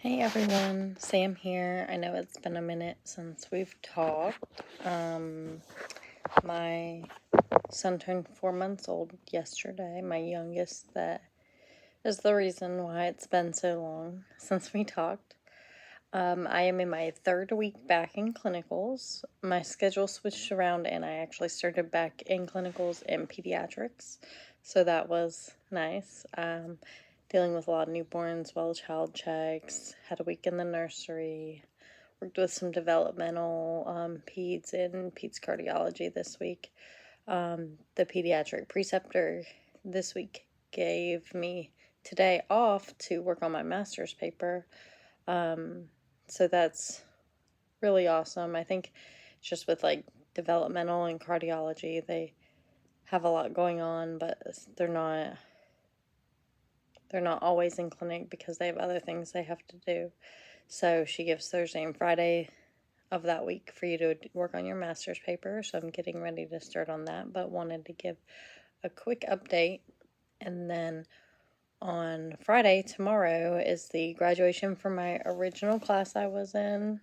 Hey everyone, Sam here. I know it's been a minute since we've talked. My son turned 4 months old yesterday, my youngest. That is the reason why it's been so long since we talked. I am in my 3rd week back in clinicals. My schedule switched around and I actually started back in clinicals in pediatrics, so that was nice. Dealing with a lot of newborns, well child checks, had a week in the nursery, worked with some developmental peds and peds cardiology this week. The pediatric preceptor this week gave me today off to work on my master's paper. So that's really awesome. I think just with like developmental and cardiology, they have a lot going on, but they're not always in clinic because they have other things they have to do. So she gives Thursday and Friday of that week for you to work on your master's paper. So I'm getting ready to start on that, but wanted to give a quick update. And then on Friday, tomorrow, is the graduation for my original class I was in.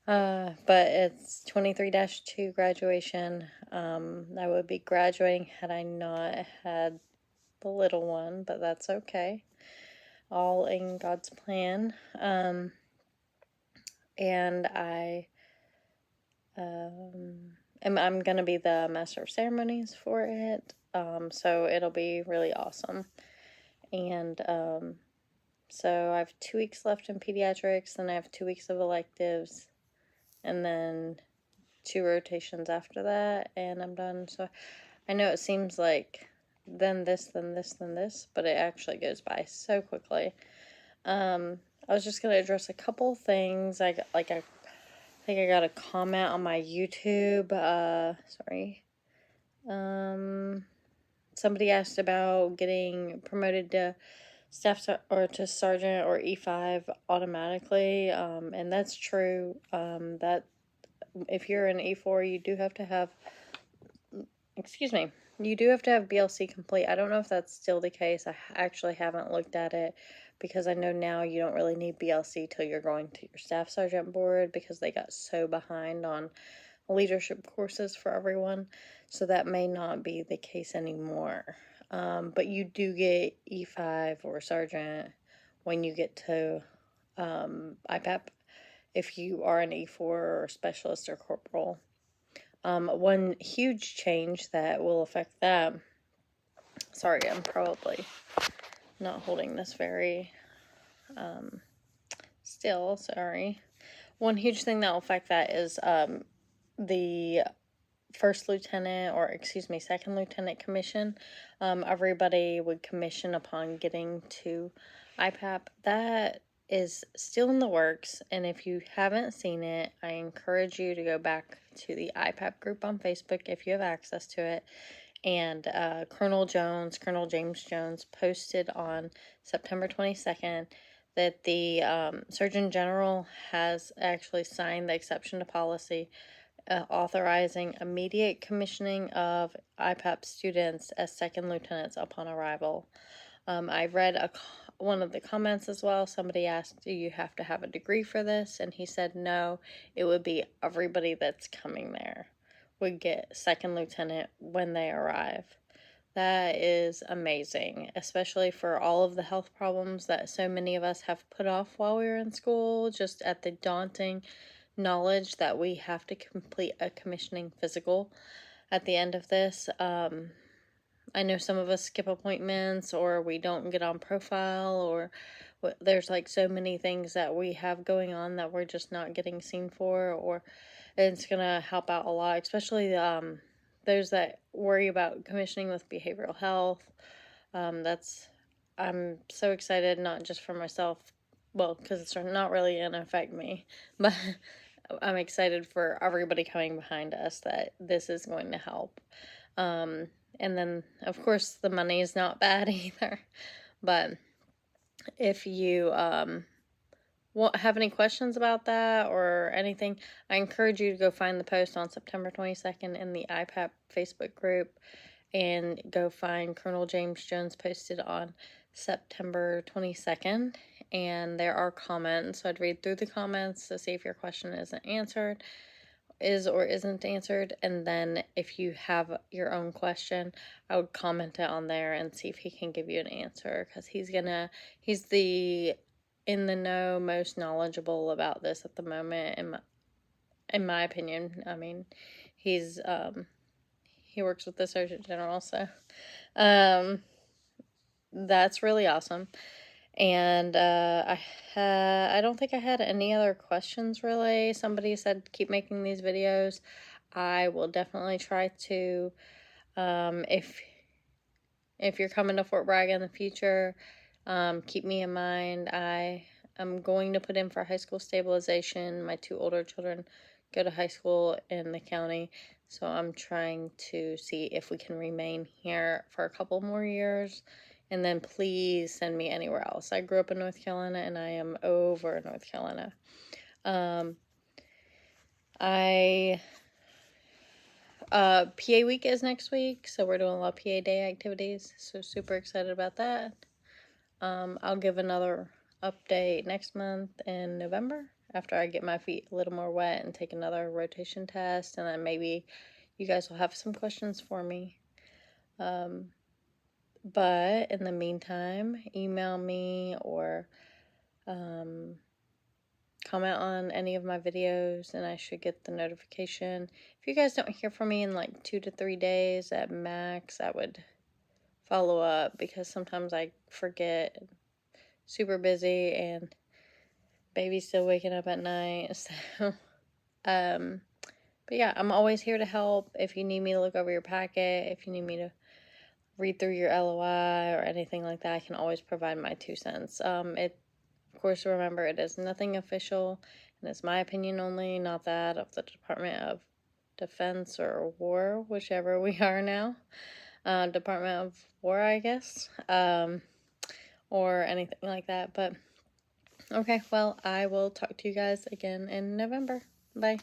But it's 23-2 graduation. I would be graduating had I not had the little one, but that's okay. All in God's plan. And I'm going to be the master of ceremonies for it. So it'll be really awesome. And so I have 2 weeks left in pediatrics, then I have 2 weeks of electives, and then 2 rotations after that, and I'm done. So I know it seems like then this, then this, then this, but it actually goes by so quickly. I was just going to address a couple things. I think I got a comment on my YouTube. Somebody asked about getting promoted to staff or to sergeant or E5 automatically, and that's true. That if you're an E4, you do have to have BLC complete. I don't know if that's still the case. I actually haven't looked at it because I know now you don't really need BLC till you're going to your staff sergeant board because they got so behind on leadership courses for everyone. So that may not be the case anymore. But you do get E5 or sergeant when you get to IPAP if you are an E4 or specialist or corporal. One huge change that will affect that. Sorry, I'm probably not holding this very still. Sorry. One huge thing that will affect that is the second lieutenant commission. Everybody would commission upon getting to IPAP. That is still in the works, and if you haven't seen it, I encourage you to go back to the IPAP group on Facebook if you have access to it. And Colonel James Jones, posted on September 22nd that the Surgeon General has actually signed the exception to policy authorizing immediate commissioning of IPAP students as second lieutenants upon arrival. I read one of the comments as well. Somebody asked, do you have to have a degree for this? And he said, no, it would be everybody that's coming there would get second lieutenant when they arrive. That is amazing, especially for all of the health problems that so many of us have put off while we were in school, just at the daunting knowledge that we have to complete a commissioning physical at the end of this. I know some of us skip appointments, or we don't get on profile, or there's like so many things that we have going on that we're just not getting seen for, or it's gonna help out a lot, especially those that worry about commissioning with behavioral health. I'm so excited, not just for myself, well, because it's not really gonna affect me, but I'm excited for everybody coming behind us that this is going to help. And then, of course, the money is not bad either. But if you have any questions about that or anything, I encourage you to go find the post on September 22nd in the IPAP Facebook group and go find Colonel James Jones posted on September 22nd, and there are comments. So I'd read through the comments to see if your question is or isn't answered, and then if you have your own question, I would comment it on there and see if he can give you an answer, because he's the in the know, most knowledgeable about this at the moment, in my opinion. I mean, he's he works with the Surgeon General, so that's really awesome. And I don't think I had any other questions, really. Somebody said keep making these videos. I will definitely try to. If you're coming to Fort Bragg in the future, keep me in mind. I am going to put in for high school stabilization. My 2 older children go to high school in the county, so I'm trying to see if we can remain here for a couple more years. And then please send me anywhere else. I grew up in North Carolina, and I am over North Carolina. PA week is next week, so we're doing a lot of PA day activities, so super excited about that. I'll give another update next month in November after I get my feet a little more wet and take another rotation test, and then maybe you guys will have some questions for me. But in the meantime, email me or comment on any of my videos and I should get the notification. If you guys don't hear from me in like 2 to 3 days at max, I would follow up, because sometimes I forget, super busy, and baby's still waking up at night. So but yeah, I'm always here to help. If you need me to look over your packet, if you need me to read through your LOI or anything like that, I can always provide my 2 cents. Of course, remember, it is nothing official, and it's my opinion only, not that of the Department of Defense or War, whichever we are now. Department of War, I guess, or anything like that. But okay, well, I will talk to you guys again in November. Bye.